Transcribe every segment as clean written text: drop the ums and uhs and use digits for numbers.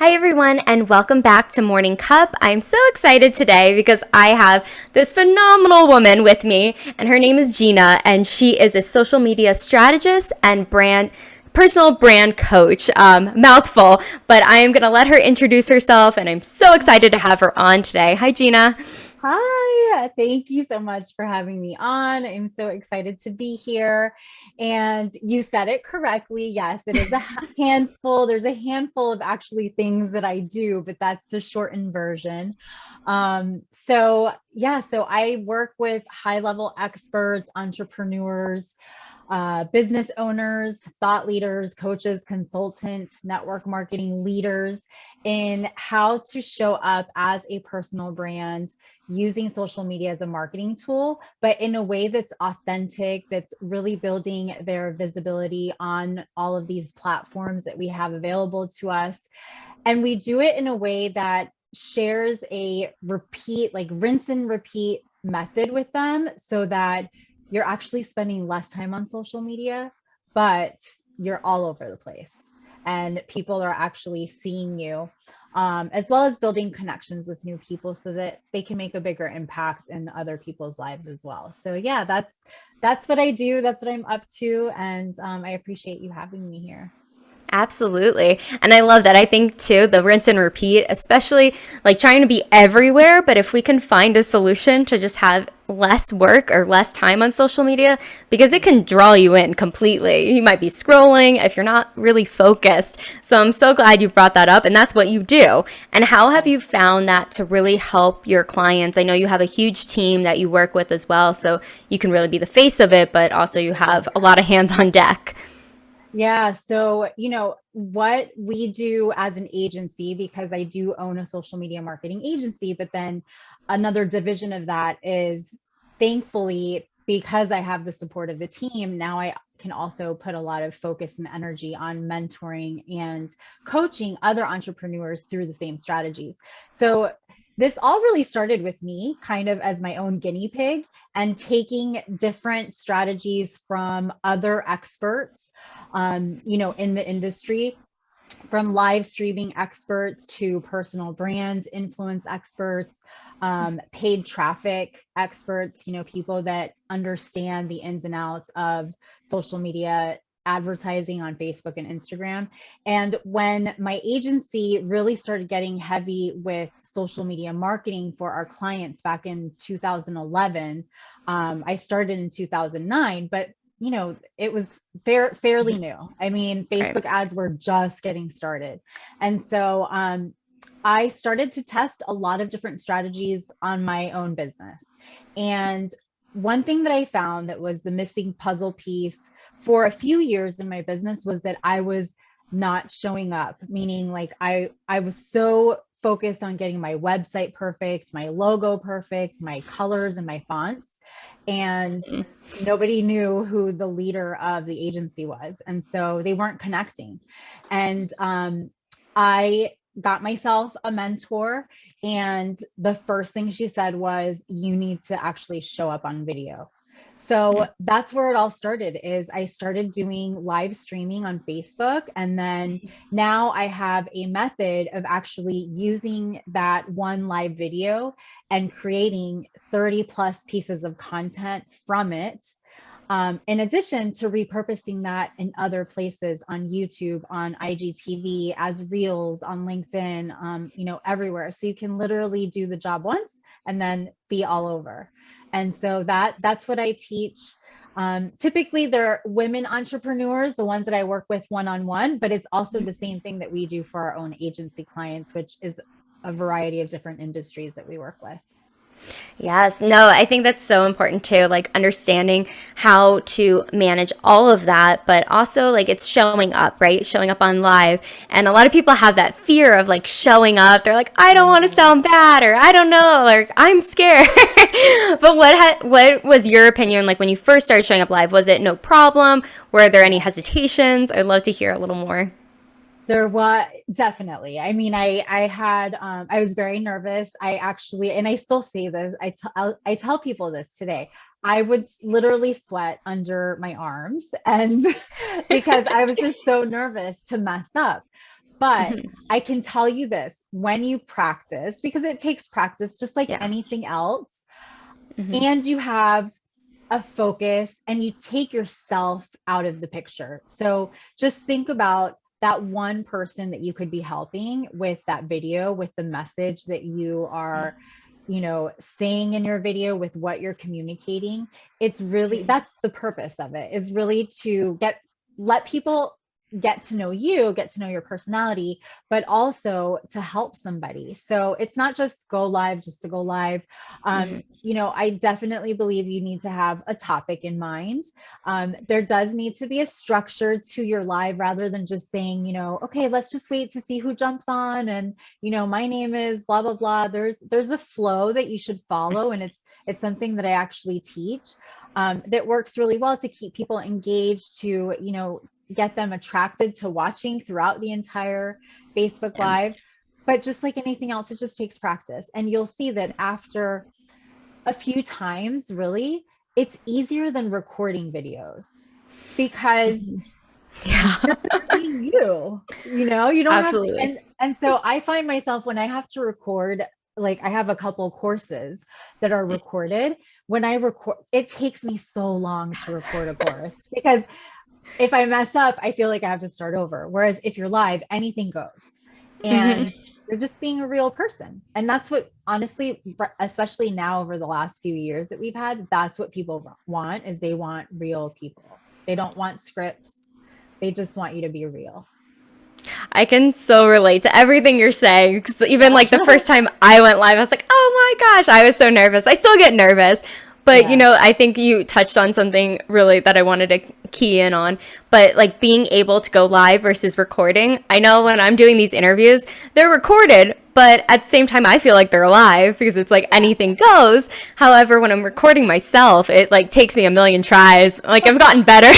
Hi, everyone, and welcome back to Morning Cup. I'm so excited today because I have this phenomenal woman with me, and her name is Ginna, and she is a social media strategist and personal brand coach. Mouthful, but I am going to let her introduce herself, and I'm so excited to have her on today. Hi, Ginna. Hi, thank you so much for having me on. I'm so excited to be here. And you said it correctly. Yes, it is a handful. There's a handful of actually things that I do, but that's the shortened version. So I work with high-level experts, entrepreneurs, business owners, thought leaders, coaches, consultants, network marketing leaders in how to show up as a personal brand using social media as a marketing tool, but in a way that's authentic, that's really building their visibility on all of these platforms that we have available to us. And we do it in a way that shares a repeat, like rinse and repeat method with them so that you're actually spending less time on social media, but you're all over the place and people are actually seeing you, as well as building connections with new people so that they can make a bigger impact in other people's lives as well. So yeah, that's what I do. That's what I'm up to. And I appreciate you having me here. Absolutely. And I love that. I think too, the rinse and repeat, especially like trying to be everywhere, but if we can find a solution to just have less work or less time on social media, because it can draw you in completely. You might be scrolling if you're not really focused. So I'm so glad you brought that up, and that's what you do. And how have you found that to really help your clients? I know you have a huge team that you work with as well, so you can really be the face of it, but also you have a lot of hands on deck. Yeah, so what we do as an agency, because I do own a social media marketing agency, but then another division of that is, thankfully, because I have the support of the team, now I can also put a lot of focus and energy on mentoring and coaching other entrepreneurs through the same strategies. So this all really started with me kind of as my own guinea pig and taking different strategies from other experts, in the industry, from live streaming experts to personal brand influence experts, paid traffic experts, people that understand the ins and outs of social media advertising on Facebook and Instagram. And when my agency really started getting heavy with social media marketing for our clients back in 2011, I started in 2009, but it was fairly new. I mean, Right. Facebook ads were just getting started. And so I started to test a lot of different strategies on my own business. And one thing that I found that was the missing puzzle piece for a few years in my business was that I was not showing up, meaning like I was so focused on getting my website perfect, my logo perfect, my colors and my fonts. And nobody knew who the leader of the agency was. And so they weren't connecting. And I got myself a mentor. And the first thing she said was, you need to actually show up on video. So that's where it all started. Is I started doing live streaming on Facebook, and then now I have a method of actually using that one live video and creating 30 plus pieces of content from it, in addition to repurposing that in other places on YouTube, on IGTV, as reels, on LinkedIn, everywhere. So you can literally do the job once and then be all over. And so that's what I teach. Typically, they're women entrepreneurs, the ones that I work with one-on-one, but it's also the same thing that we do for our own agency clients, which is a variety of different industries that we work with. Yes, no, I think that's so important too, like understanding how to manage all of that, but also like it's showing up, right? Showing up on live. And a lot of people have that fear of like showing up. They're like, I don't want to sound bad, or I don't know, like I'm scared. But what was your opinion like when you first started showing up live? Was it no problem? Were there any hesitations? I'd love to hear a little more. There was definitely. I mean, I was very nervous. I actually, and I still say this, I tell people this today. I would literally sweat under my arms and because I was just so nervous to mess up. But Mhm. I can tell you this, when you practice, because it takes practice just like Yeah. anything else, Mhm. and you have a focus and you take yourself out of the picture. So just think about that one person that you could be helping with that video, with the message that you are, saying in your video, with what you're communicating. It's really, Mhm. that's the purpose of it, is really to let people get to know you, get to know your personality, but also to help somebody. So it's not just go live just to go live. Mhm. I definitely believe you need to have a topic in mind. There does need to be a structure to your live, rather than just saying, okay, let's just wait to see who jumps on, and my name is blah blah blah. There's a flow that you should follow, and it's something that I actually teach, that works really well to keep people engaged, to get them attracted to watching throughout the entire Facebook Yeah. live. But just like anything else, it just takes practice, and you'll see that after a few times, really, it's easier than recording videos, because Mhm. you're Yeah. just being you don't have to. Absolutely. And so I find myself, when I have to record, like I have a couple courses that are recorded. When I record, it takes me so long to record a course, because if I mess up, I feel like I have to start over. Whereas if you're live, anything goes. Mhm. And you're just being a real person. And that's what, honestly, especially now over the last few years that we've had, that's what people want, is they want real people. They don't want scripts. They just want you to be real. I can so relate to everything you're saying. 'Cause even Yeah. like the first time I went live, I was like, oh my gosh, I was so nervous. I still get nervous. But Yeah. I think you touched on something really that I wanted to key in on. But like being able to go live versus recording. I know when I'm doing these interviews, they're recorded, but at the same time, I feel like they're live because it's like Yeah. anything goes. However, when I'm recording myself, it like takes me a million tries. Like I've gotten better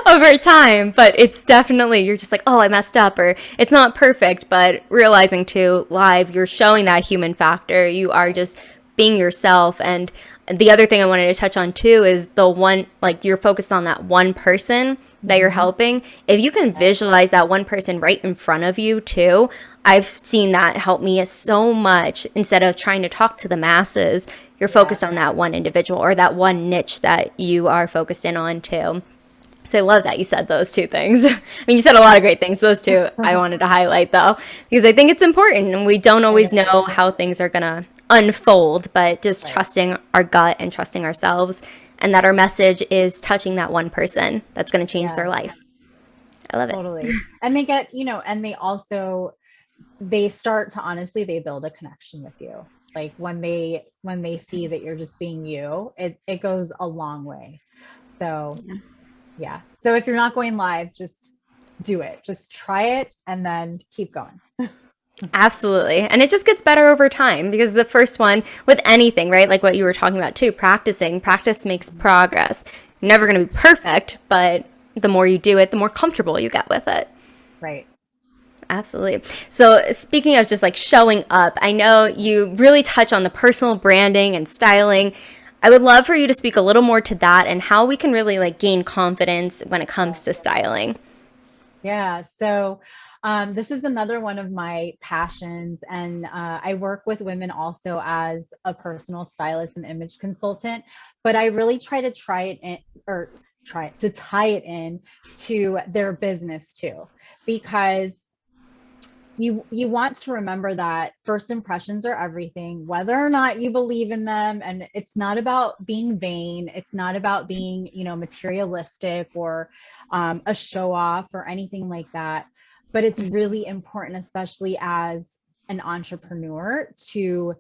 over time, but it's definitely, you're just like, oh, I messed up, or it's not perfect. But realizing too, live, you're showing that human factor. You are just being yourself. And the other thing I wanted to touch on too is the one, like you're focused on that one person that you're Mhm. helping. If you can visualize that one person right in front of you too, I've seen that help me so much. Instead of trying to talk to the masses, you're Yeah. focused on that one individual or that one niche that you are focused in on too. So I love that you said those two things. I mean, you said a lot of great things. Those two I wanted to highlight though, because I think it's important, and we don't It always is. know how things are going to unfold, but just Right. trusting our gut and trusting ourselves, and that our message is touching that one person that's going to change their Yeah, life. I love it. totally. And they get, and they also, they start to, honestly, they build a connection with you. Like when they see that you're just being you, it goes a long way. So yeah. So if you're not going live, just do it. Just try it and then keep going. Absolutely. And it just gets better over time, because the first one with anything, right? Like what you were talking about too, practice makes progress. You're never going to be perfect, but the more you do it, the more comfortable you get with it. Right. Absolutely. So, speaking of just like showing up, I know you really touch on the personal branding and styling. I would love for you to speak a little more to that and how we can really like gain confidence when it comes to styling. Yeah. So this is another one of my passions. And I work with women also as a personal stylist and image consultant. But I really try it in, or try to tie it in to their business too, because you want to remember that first impressions are everything, whether or not you believe in them. And it's not about being vain, it's not about being materialistic, or a show off or anything like that. But it's really important, especially as an entrepreneur, to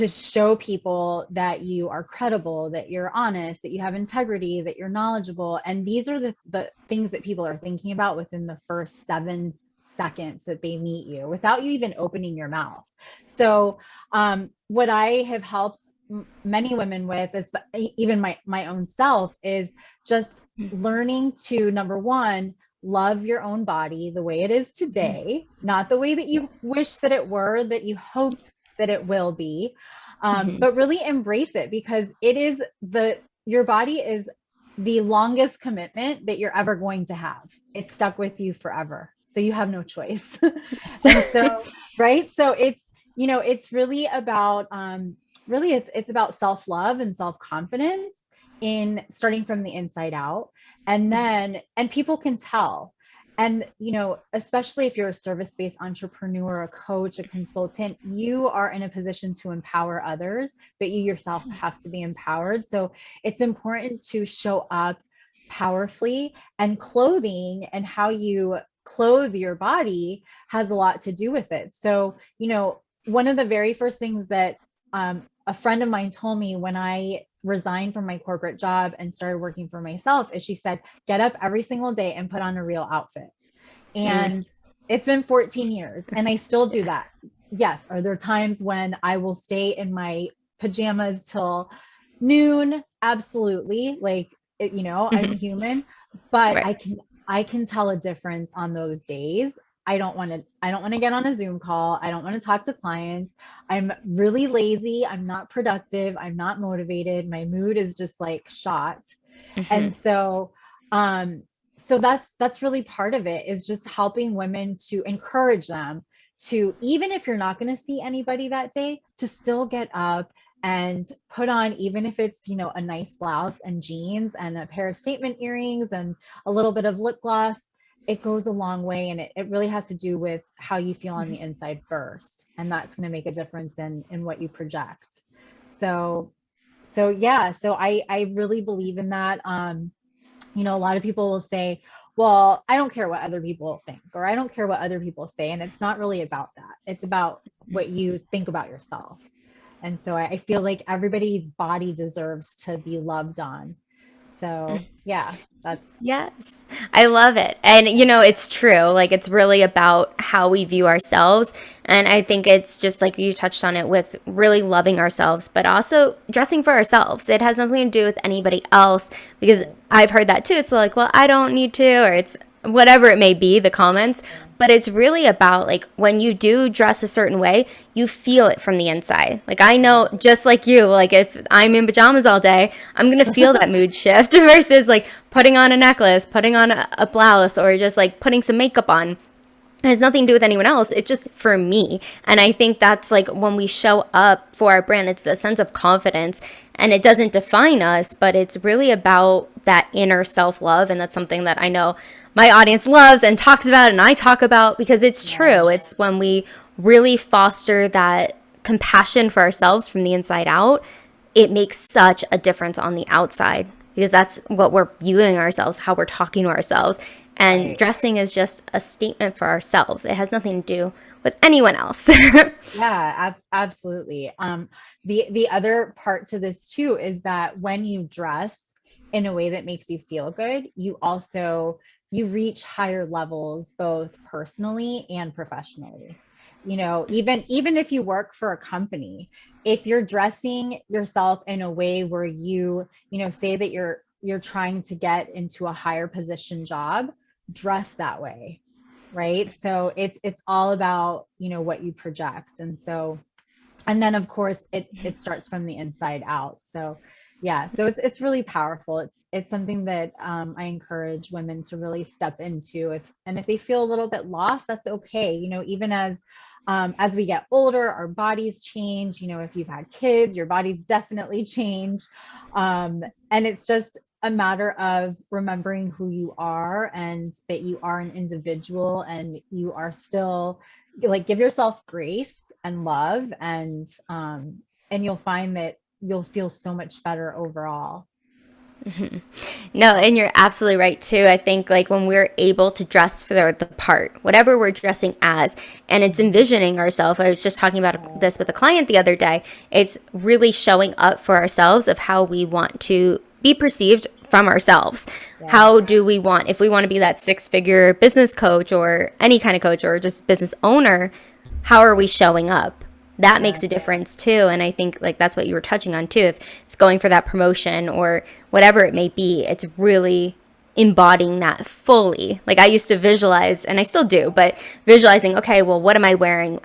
show people that you are credible, that you're honest, that you have integrity, that you're knowledgeable. And these are the things that people are thinking about within the first 7 seconds that they meet you, without you even opening your mouth. So what I have helped many women with, is even my own self, is just learning to, number one, love your own body the way it is today, not the way that you wish that it were, that you hope that it will be, Mhm. but really embrace it, because your body is the longest commitment that you're ever going to have. It's stuck with you forever. So you have no choice. And so, right. So it's, it's really about, really it's about self-love and self-confidence in starting from the inside out. And people can tell. And, especially if you're a service-based entrepreneur, a coach, a consultant, you are in a position to empower others, but you yourself have to be empowered. So it's important to show up powerfully, and clothing and how you clothe your body has a lot to do with it. So, one of the very first things that a friend of mine told me when I resigned from my corporate job and started working for myself is she said, get up every single day and put on a real outfit. And it's been 14 years and I still do that. Yes. Are there times when I will stay in my pajamas till noon? Absolutely. Like, I'm human, but Right. I can tell a difference on those days. I don't want to get on a Zoom call. I don't want to talk to clients. I'm really lazy. I'm not productive. I'm not motivated. My mood is just like shot. And so, that's really part of it, is just helping women, to encourage them to, even if you're not going to see anybody that day, to still get up and put on, even if it's, a nice blouse and jeans and a pair of statement earrings and a little bit of lip gloss. It goes a long way, and it really has to do with how you feel on the inside first. And that's going to make a difference in what you project. So yeah, so I really believe in that. A lot of people will say, well, I don't care what other people think, or I don't care what other people say. And it's not really about that. It's about what you think about yourself. And so I feel like everybody's body deserves to be loved on. So yeah, Yes, I love it. And, it's true. Like, it's really about how we view ourselves. And I think it's just like you touched on it, with really loving ourselves, but also dressing for ourselves. It has nothing to do with anybody else, because I've heard that too. It's like, well, I don't need to, or it's whatever it may be, the comments. But it's really about, like, when you do dress a certain way, you feel it from the inside. Like, I know, just like you, like, if I'm in pajamas all day, I'm going to feel that mood shift versus like putting on a necklace, putting on a blouse, or just like putting some makeup on. It has nothing to do with anyone else. It's just for me. And I think that's like when we show up for our brand, it's a sense of confidence, and it doesn't define us, but it's really about that inner self-love. And that's something that I know my audience loves and talks about, and I talk about, because it's true. It's when we really foster that compassion for ourselves from the inside out, it makes such a difference on the outside, because that's what we're viewing ourselves, how we're talking to ourselves. And dressing is just a statement for ourselves. It has nothing to do with anyone else. Yeah, absolutely. The other part to this too is that when you dress in a way that makes you feel good, you reach higher levels, both personally and professionally. Even if you work for a company, if you're dressing yourself in a way where say that you're trying to get into a higher position job, dress that way, right? So it's all about, what you project. And then of course it starts from the inside out. So yeah, so it's really powerful. It's something that I encourage women to really step into. If they feel a little bit lost, that's okay. Even as we get older, our bodies change. If you've had kids, your bodies definitely change. And it's just a matter of remembering who you are, and that you are an individual, and you are still, like, give yourself grace and love, and you'll find that you'll feel so much better overall. No, and you're absolutely right too. I think, like, when we're able to dress for the part, whatever we're dressing as, and it's envisioning ourselves. I was just talking about this with a client the other day. It's really showing up for ourselves of how we want to be perceived from ourselves. Yeah. How do we want, if we want to be that 6-figure business coach, or any kind of coach, or just business owner, how are we showing up? That makes a difference too. And I think, like, that's what you were touching on too. If it's going for that promotion or whatever it may be, it's really embodying that fully. Like, I used to visualize, and I still do, but visualizing, okay, well, what am I wearing?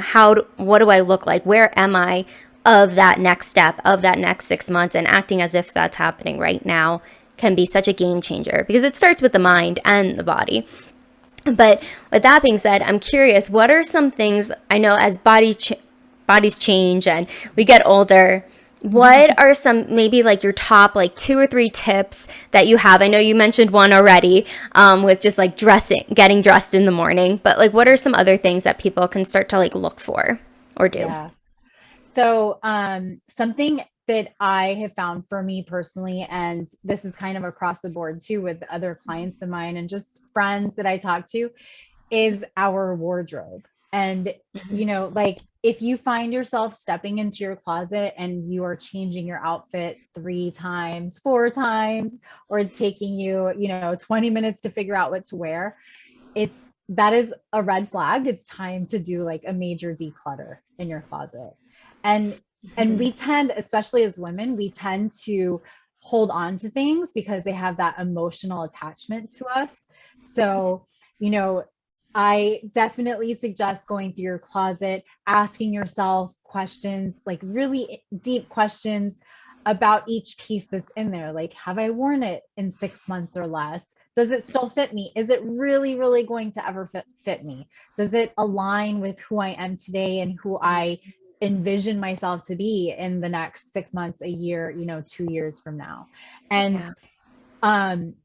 What do I look like? Where am I of that next step, of that next 6 months, and acting as if that's happening right now can be such a game changer, because it starts with the mind and the body. But with that being said, I'm curious, what are some things, I know as bodies change and we get older, what are some maybe like your top like 2 or 3 tips that you have? I know you mentioned one already, with just like getting dressed in the morning, but like what are some other things that people can start to like look for or do? Yeah. So, something that I have found for me personally, and this is kind of across the board too with other clients of mine and just friends that I talk to, is our wardrobe. And, Mhm. like if you find yourself stepping into your closet and you are changing your outfit 3 times, 4 times, or it's taking you, 20 minutes to figure out what to wear, that is a red flag. It's time to do like a major declutter in your closet. And we tend, especially as women, we tend to hold on to things because they have that emotional attachment to us. So, you know, I definitely suggest going through your closet, asking yourself questions, like really deep questions about each piece that's in there. Like, have I worn it in 6 months or less? Does it still fit me? Is it really, really going to ever fit me? Does it align with who I am today and who I envision myself to be in the next 6 months, a year, 2 years from now? And Yeah. um,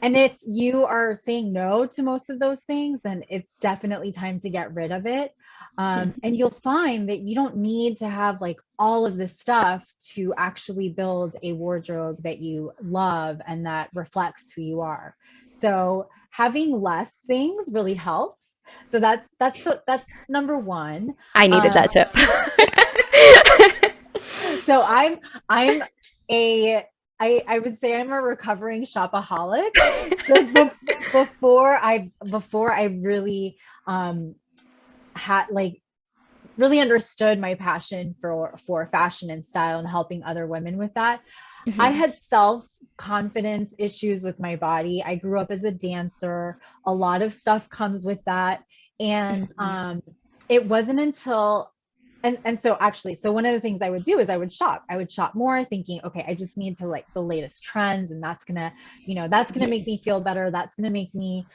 and if you are saying no to most of those things, then it's definitely time to get rid of it. And you'll find that you don't need to have like all of this stuff to actually build a wardrobe that you love and that reflects who you are. So having less things really helps. So that's number one. I needed Um, that tip. so I'm a I would say I'm a recovering shopaholic. So before I really had like really understood my passion for fashion and style and helping other women with that, I Mhm. had self-confidence issues with my body. I grew up as a dancer. A lot of stuff comes with that. And Mhm. it wasn't until and so actually, so one of the things I would do is I would shop. I would shop more thinking, okay, I just need to like the latest trends, and that's gonna make me feel better. That's gonna make me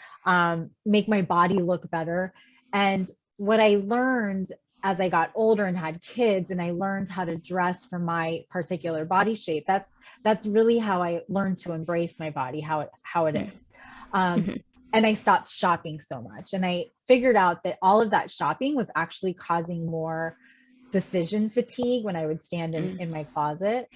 make my body look better. And what I learned as I got older and had kids and I learned how to dress for my particular body shape, that's really how I learned to embrace my body, how it is. Um, Mhm. and I stopped shopping so much. And I figured out that all of that shopping was actually causing more decision fatigue when I would stand Mm. in my closet.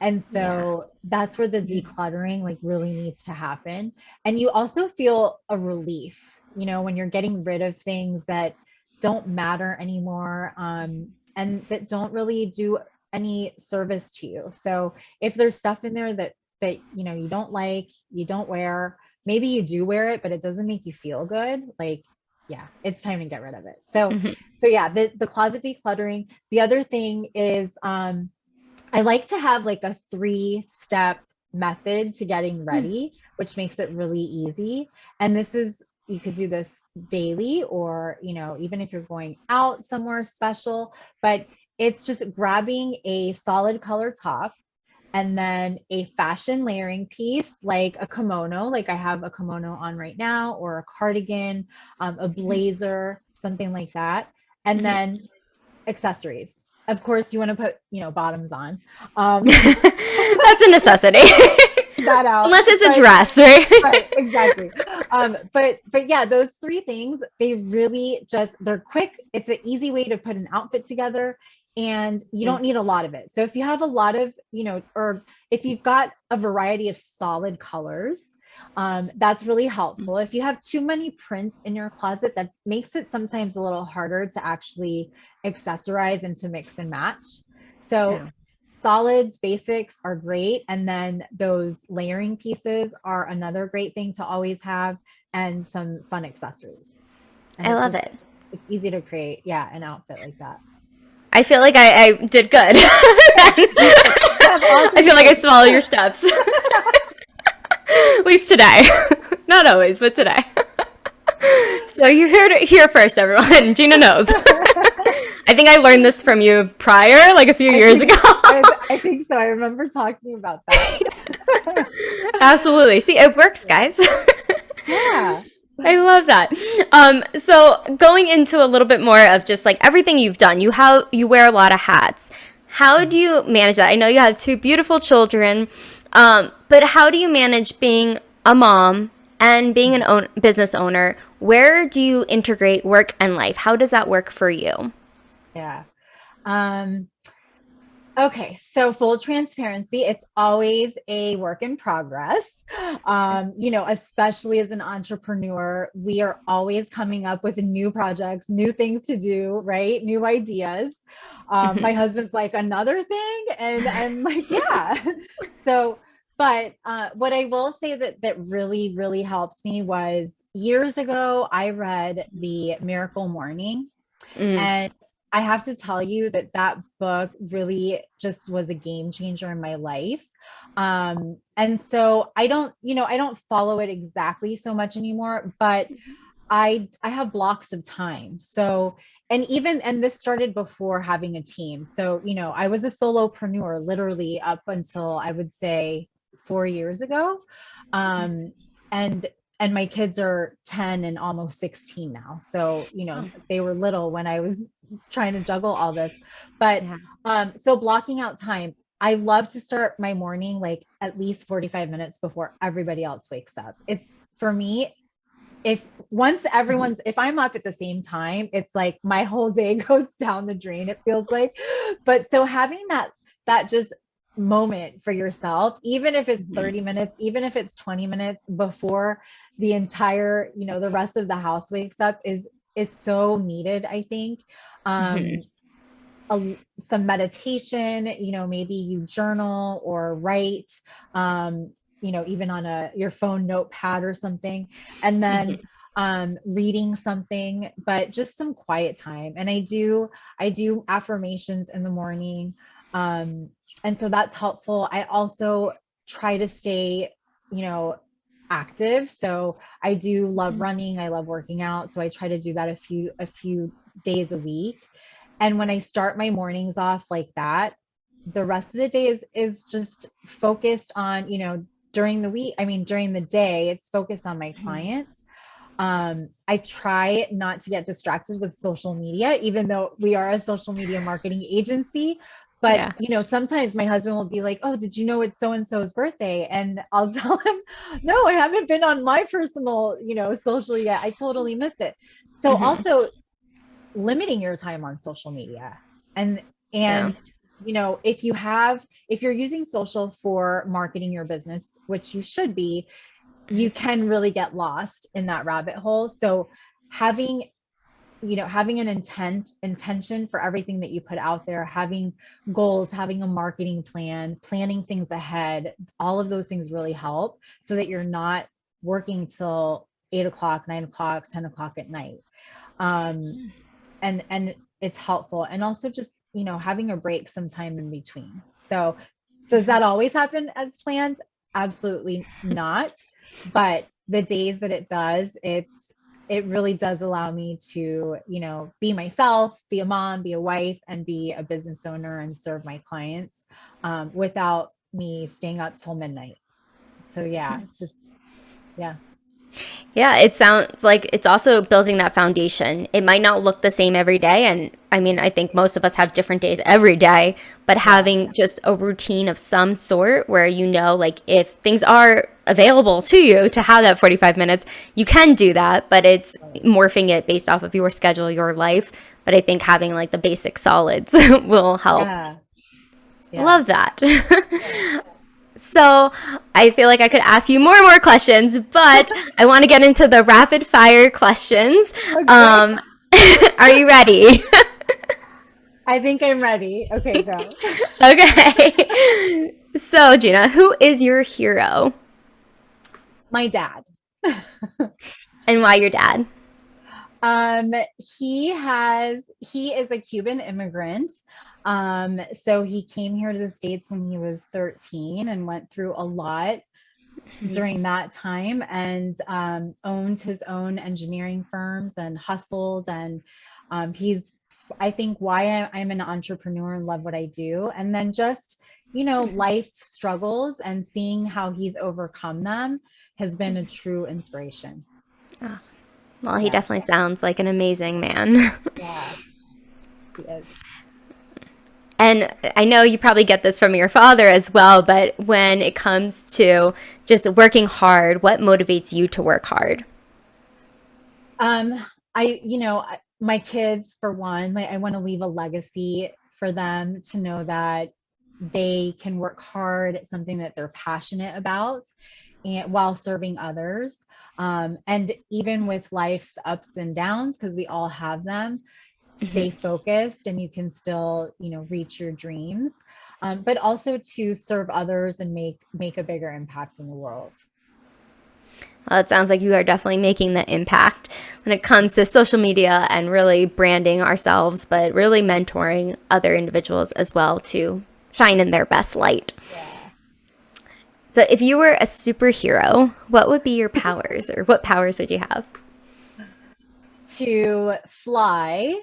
And Yeah. so that's where the decluttering like really needs to happen. And you also feel a relief, when you're getting rid of things that don't matter anymore, and that don't really do any service to you. So if there's stuff in there that you don't like, you don't wear, maybe you do wear it, but it doesn't make you feel good, like, yeah, it's time to get rid of it. Mhm. So yeah, the closet decluttering. The other thing is, I like to have like a 3-step method to getting Mm. ready, which makes it really easy. And this is, you could do this daily, or, even if you're going out somewhere special, but it's just grabbing a solid color top and then a fashion layering piece like a kimono, like I have a kimono on right now, or a cardigan, a blazer, something like that. And Mhm. then accessories. Of course, you want to put, bottoms on. That's a necessity. That out. Unless it's a But dress, right? right, exactly. But yeah, those 3 things, they really just, they're quick. It's an easy way to put an outfit together, and you Mm. don't need a lot of it. So if you have a lot of, or if you've got a variety of solid colors, that's really helpful. If you have too many prints in your closet, that makes it sometimes a little harder to actually accessorize and to mix and match. So Yeah. solids, basics are great. And then those layering pieces are another great thing to always have, and some fun accessories. And I love it. it's easy to create, yeah, an outfit like that. I feel like I did good. You have all I three feel like I things. swallow your steps. At least today. Not always, but today. So you heard it here first, everyone. Gina knows. I think I learned this from you prior, like a few I years think ago. I think so. I remember talking about that. Absolutely. See, it works, guys. Yeah. I love that. So going into a little bit more of just like everything you've done, you wear a lot of hats. How do you manage that? I know you have two beautiful children, but how do you manage being a mom and being business owner? Where do you integrate work and life? How does that work for you? Yeah. Um, Okay, so full transparency, it's always a work in progress. Especially as an entrepreneur, we are always coming up with new projects, new things to do, right? New ideas. My husband's like, another thing? And I'm like, yeah. So, but what I will say that really, really helped me was years ago, I read The Miracle Morning. Mm, And I have to tell you that that book really just was a game changer in my life. And so I don't follow it exactly so much anymore, but I have blocks of time. So, and this started before having a team. So, I was a solopreneur literally up until I would say 4 years ago. Um, and and my kids are 10 and almost 16 now. So, they were little when I was trying to juggle all this. But yeah. so blocking out time, I love to start my morning like at least 45 minutes before everybody else wakes up. It's for me, if I'm up at the same time, it's like my whole day goes down the drain, it feels like. But so having that just moment for yourself, even if it's 30 minutes, even if it's 20 minutes before the entire, the rest of the house wakes up is so needed, I think. Mhm. Um, some meditation, maybe you journal or write, even on your phone notepad or something, and then Mhm. reading something, but just some quiet time. And I do affirmations in the morning. Um, and so that's helpful. I also try to stay, you know, active. So I do love running. I love working out. So I try to do that a few days a week. And when I start my mornings off like that, the rest of the day is just focused on, during the week, I mean, during the day, it's focused on my clients. I try not to get distracted with social media, even though we are a social media marketing agency. But, Yeah. sometimes my husband will be like, oh, did you know it's so and so's birthday? And I'll tell him, no, I haven't been on my personal, social yet. I totally missed it. So Mhm. also limiting your time on social media, and Yeah. and if you're using social for marketing your business, which you should be, you can really get lost in that rabbit hole. So having having an intention for everything that you put out there, having goals, having a marketing plan, planning things ahead, all of those things really help so that you're not working till 8 o'clock, 9 o'clock, 10 o'clock at night. um and it's helpful. And also just having a break sometime in between. So does that always happen as planned? Absolutely not. But the days that it does, it really does allow me to be myself, be a mom, be a wife, and be a business owner and serve my clients, without me staying up till midnight. So yeah, it's just, yeah. Yeah, it sounds like it's also building that foundation. It might not look the same every day. And I mean, I think most of us have different days every day, but Yeah. having just a routine of some sort where like if things are available to you to have that 45 minutes, you can do that, but it's Right. morphing it based off of your schedule, your life. But I think having like the basic solids will help. Yeah. Yeah. Love that. So I feel like I could ask you more and more questions, but I want to get into the rapid fire questions. Okay. Um, are you ready? I think I'm ready. Okay, go. Okay. So, Gina, who is your hero My dad. and why your dad? Um, he is a Cuban immigrant. So he came here to the States when he was 13 and went through a lot during that time, and owned his own engineering firms and hustled. And he's, I think, why I'm an entrepreneur and love what I do. And then just, life struggles and seeing how he's overcome them has been a true inspiration. Oh, well, he Yeah. definitely sounds like an amazing man. Yeah. He is. And I know you probably get this from your father as well, but when it comes to just working hard, what motivates you to work hard? Um, my kids, for one, like I want to leave a legacy for them to know that they can work hard at something that they're passionate about and while serving others. And even with life's ups and downs, because we all have them, Mhm. stay focused and you can still, reach your dreams. But also to serve others and make a bigger impact in the world. Well, it sounds like you are definitely making the impact when it comes to social media and really branding ourselves, but really mentoring other individuals as well to shine in their best light. Yeah. So, if you were a superhero, what would be your powers, or what powers would you have? To fly,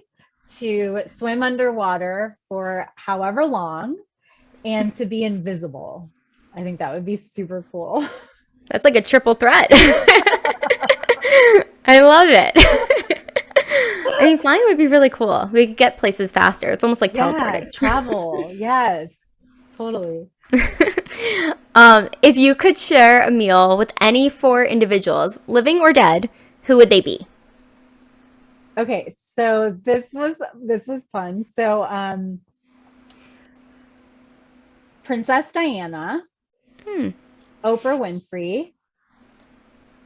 to swim underwater for however long, and to be invisible. I think that would be super cool. That's like a triple threat. I love it. I mean, flying would be really cool. We could get places faster. It's almost like Yeah, teleporting. travel. Yes, totally. If you could share a meal with any four individuals, living or dead, who would they be? Okay, so this was fun. So Princess Diana, Hmm. Oprah Winfrey,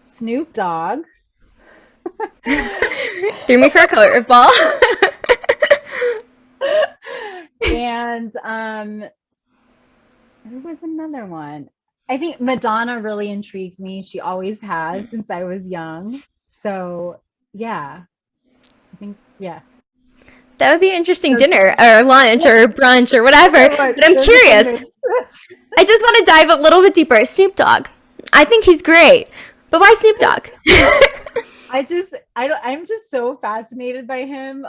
Snoop Dogg, Threw me for a curveball. and who was another one? I think Madonna really intrigues me. She always has since I was young. So yeah, I think yeah. That would be an interesting Those dinner or lunch or brunch or whatever. But I'm those are some curious. good. I just want to dive a little bit deeper. Snoop Dogg. I think he's great. But why Snoop Dogg? I'm just so fascinated by him.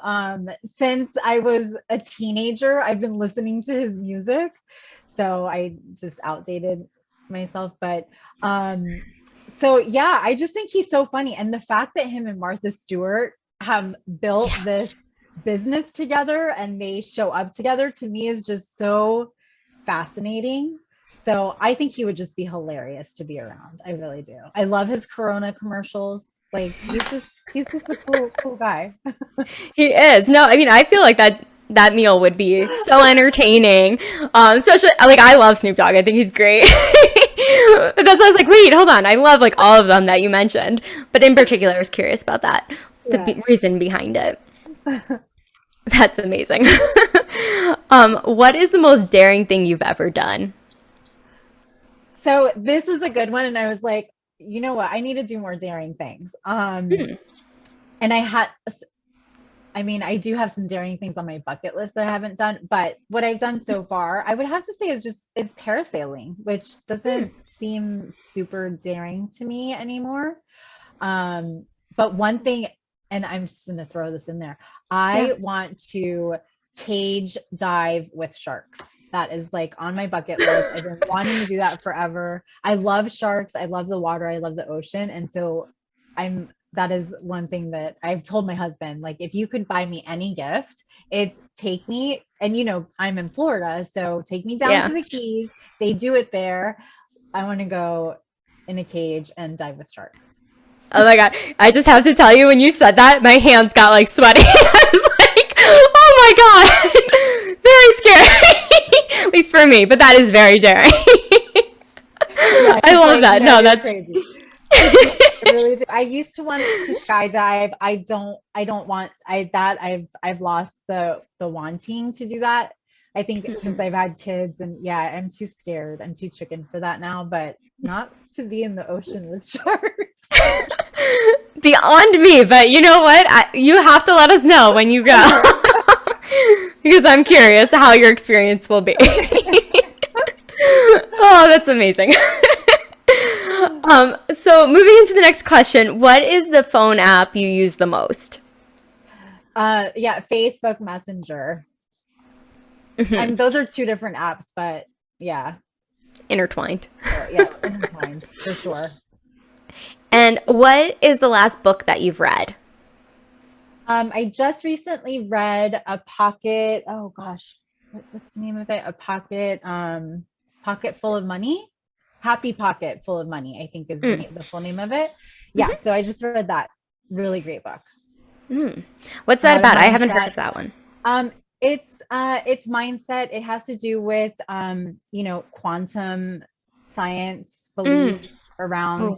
Since I was a teenager, I've been listening to his music. So I just outdated myself. But so yeah, I just think he's so funny. And the fact that him and Martha Stewart have built Yeah. this business together and they show up together to me is just so fascinating. So I think he would just be hilarious to be around. I really do. I love his Corona commercials. Like he's just a cool guy. He is. No, I mean, I feel like that meal would be so entertaining. Especially like I love Snoop Dogg. I think he's great. That's why I was like, wait, hold on. I love like all of them that you mentioned, but in particular, I was curious about that, Yeah. reason behind it. That's amazing. What is the most daring thing you've ever done? So this is a good one, and I was like, you know what? I need to do more daring things. Hmm. And I mean, I do have some daring things on my bucket list that I haven't done, but what I've done so far, I would have to say is parasailing, which Hmm. doesn't seem super daring to me anymore. But one thing, and I'm just gonna throw this in there, Yeah. I want to cage dive with sharks. That is like on my bucket list. I've been wanting to do that forever. I love sharks. I love the water. I love the ocean. And so that is one thing that I've told my husband, like, if you could buy me any gift, it's take me, and I'm in Florida, so take me down Yeah. to the Keys. They do it there. I want to go in a cage and dive with sharks. Oh my god. I just have to tell you when you said that, my hands got like sweaty. I was like, oh my god. Very scary. At least for me, but that is very daring. Yeah, I he's love like, that. no, No, you're that's crazy. I do. I really do. I used to want to skydive. I don't want I've lost the wanting to do that. I think since I've had kids, and yeah, I'm too scared. I'm too chicken for that now, but not to be in the ocean with sharks. beyond me, but you know what? You have to let us know when you go. Okay. Because I'm curious how your experience will be. Okay. Oh, that's amazing. So moving into the next question, what is the phone app you use the most? Yeah, Facebook Messenger. Mhm. Those are two different apps, but yeah, Intertwined. yeah, intertwined for sure. And what is the last book that you've read? I just recently read a pocket. Oh gosh, what's the name of it? A pocket, pocket full of money. Happy Pocket Full of Money, I think is Mm. the full name of it. Yeah, Hmm. so I just read that. Really great book. Mm. What's that How to about? I haven't heard mindset. of that one. Um, it's mindset. It has to do with quantum science Mm. beliefs around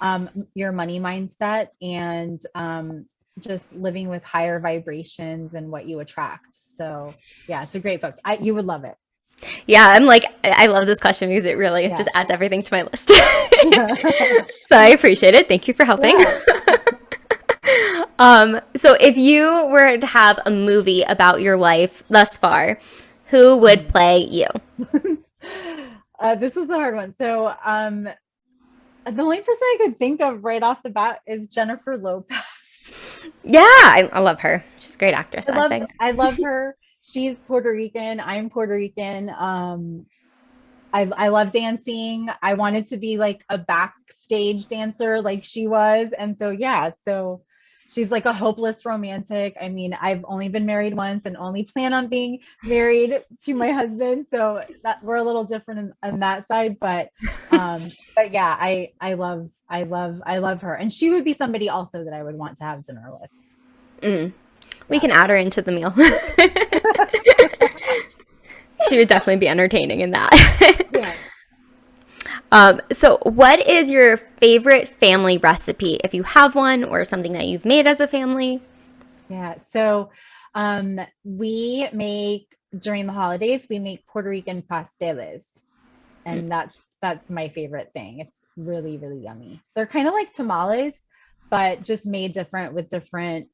Oh. your money mindset and just living with higher vibrations and what you attract. So yeah, it's a great book. You would love it. Yeah, I'm like, I love this question because it really Yeah. just adds everything to my list. So I appreciate it. Thank you for helping. Yeah. So if you were to have a movie about your life thus far, who would Mhm. play you? This is a hard one. So the only person I could think of right off the bat is Jennifer Lopez. Yeah, I love her. She's a great actress, I I love think. I love her. She's Puerto Rican. I'm Puerto Rican. I love dancing. I wanted to be like a backstage dancer like she was. And so yeah, so she's like a hopeless romantic. I mean, I've only been married once and only plan on being married to my husband. So that we're a little different on that side. But yeah, I love her. And she would be somebody also that I would want to have dinner with. Mm. We Yeah. can add her into the meal. She would definitely be entertaining in that. Yeah. So, what is your favorite family recipe, if you have one, or something that you've made as a family? Yeah. So we make during the holidays, we make Puerto Rican pasteles. Mm. And that's my favorite thing. It's really, really yummy. They're kind of like tamales, but just made different with different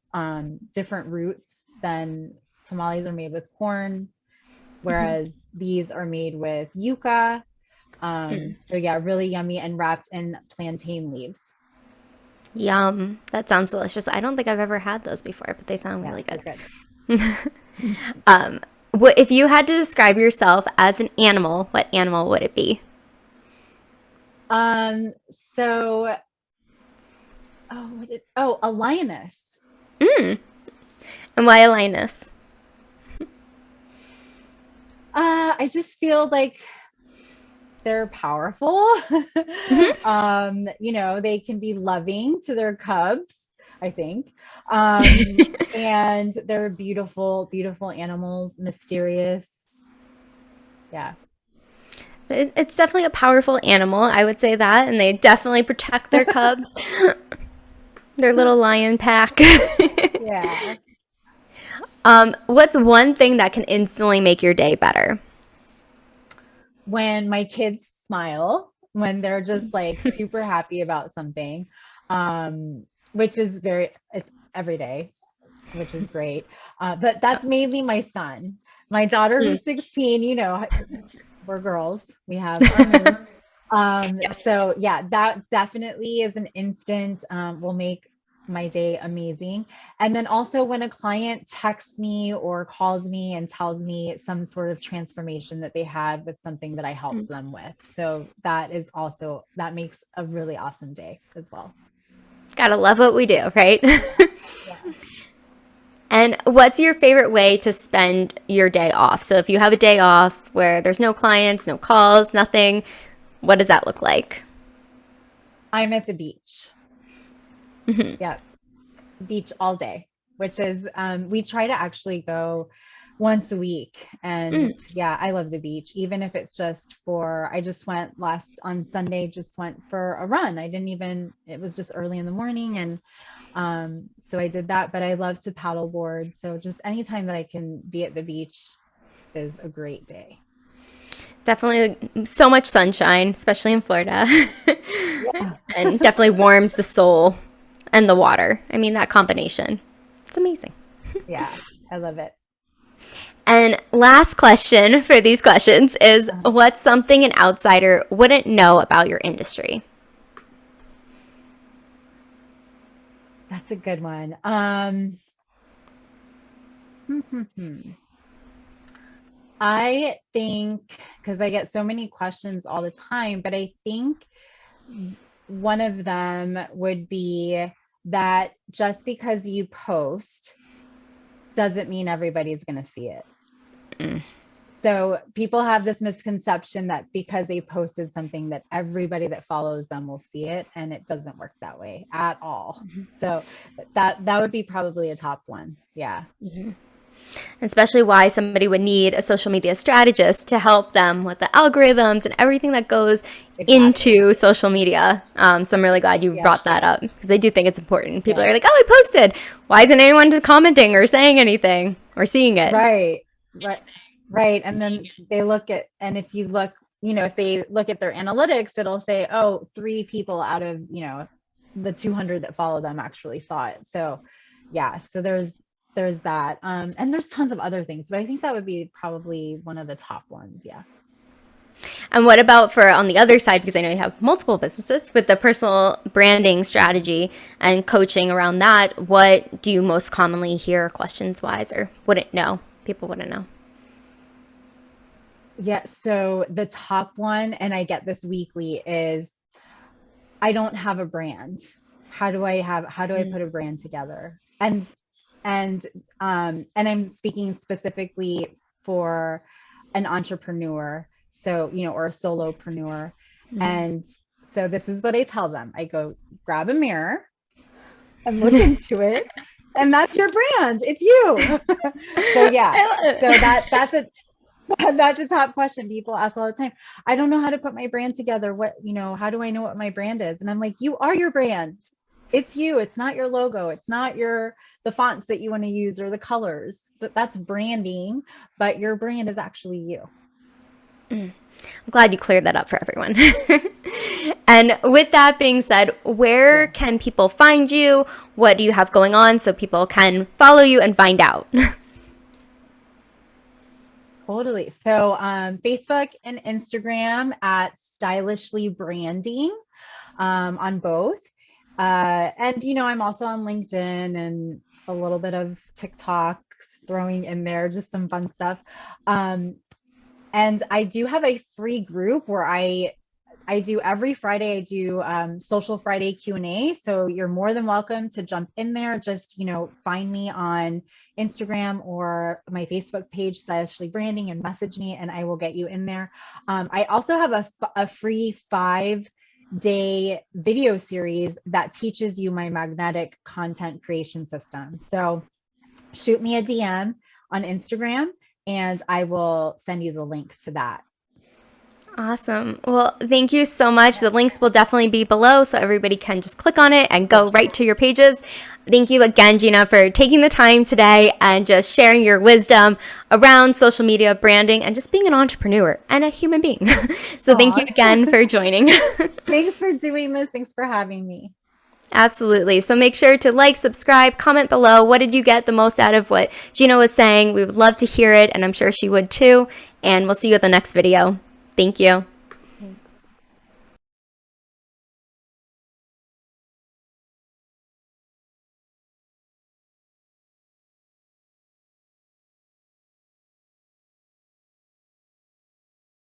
roots than tamales are made with corn, Mhm. whereas these are made with yuca. Mm. So yeah, really yummy and wrapped in plantain leaves. Yum. That sounds delicious. I don't think I've ever had those before, but they sound Yeah, really they're good. good. Um, if you had to describe yourself as an animal, what animal would it be? Um, so a lioness. Mm. And why a lioness? I just feel like they're powerful. Hmm. They can be loving to their cubs, I think. And they're beautiful, beautiful animals, mysterious. Yeah. It's definitely a powerful animal, I would say that, and they definitely protect their cubs, their little lion pack. Yeah. What's one thing that can instantly make your day better? When my kids smile, when they're just like super happy about something, which is it's every day, which is great. But that's mainly my son. My daughter, Mm. who's 16, we're girls. We have our mood. Yes. So yeah, that definitely is an instant, will make my day amazing. And then also when a client texts me or calls me and tells me some sort of transformation that they had with something that I helped Mm. them with. So that makes a really awesome day as well. Gotta love what we do, right? Yeah. And what's your favorite way to spend your day off? So if you have a day off where there's no clients, no calls, nothing, what does that look like? I'm at the beach. Hmm. Yeah. Beach all day, which is we try to actually go once a week. And Mm. yeah, I love the beach, even if it's I just went last on Sunday, just went for a run. It was just early in the morning and so I did that, but I love to paddleboard. So just anytime that I can be at the beach is a great day. Definitely so much sunshine, especially in Florida. Yeah. And definitely warms the soul and the water. I mean, that combination. It's amazing. Yeah, I love it. And last question for these questions is what's something an outsider wouldn't know about your industry? That's a good one. I think, because I get so many questions all the time, but I think one of them would be that just because you post doesn't mean everybody's going to see it. Mm. So people have this misconception that because they posted something that everybody that follows them will see it, and it doesn't work that way at all. So that would be probably a top one. Yeah. Especially why somebody would need a social media strategist to help them with the algorithms and everything that goes into social media. So I'm really glad you brought that up, because I do think it's important. People are like, oh, I posted. Why isn't anyone commenting or saying anything or seeing it? Right. And then they look at, and if you look, if they look at their analytics, it'll say, oh, 3 people out of, the 200 that follow them actually saw it. So yeah, so there's that. And there's tons of other things, but I think that would be probably one of the top ones. Yeah. And what about for on the other side, because I know you have multiple businesses, with the personal branding strategy and coaching around that, what do you most commonly hear questions wise, or people wouldn't know? Yeah. So the top one, and I get this weekly, is I don't have a brand. How do I put a brand together? And I'm speaking specifically for an entrepreneur. So, or a solopreneur. And so this is what I tell them. I go, grab a mirror and look into it. And that's your brand. It's you. So yeah. So that's a top question people ask all the time. I don't know how to put my brand together. How do I know what my brand is? And I'm like, you are your brand. It's you. It's not your logo. It's not the fonts that you want to use or the colors. That's branding, but your brand is actually you. I'm glad you cleared that up for everyone. And with that being said, where can people find you? What do you have going on so people can follow you and find out? Totally. So Facebook and Instagram at Stylishly Branding on both. And, I'm also on LinkedIn and a little bit of TikTok throwing in there, just some fun stuff. And I do have a free group where I do every Friday, I do Social Friday Q&A. So you're more than welcome to jump in there. Just, find me on Instagram or my Facebook page, Stylishly Branding, and message me and I will get you in there. I also have a free 5-day video series that teaches you my magnetic content creation system. So shoot me a DM on Instagram and I will send you the link to that. Awesome. Well, thank you so much. The links will definitely be below so everybody can just click on it and go right to your pages. Thank you again, Ginna, for taking the time today and just sharing your wisdom around social media branding and just being an entrepreneur and a human being. So thank you again for joining. Thanks for doing this. Thanks for having me. Absolutely. So make sure to like, subscribe, comment below. What did you get the most out of what Ginna was saying? We would love to hear it, and I'm sure she would too. And we'll see you at the next video. Thank you.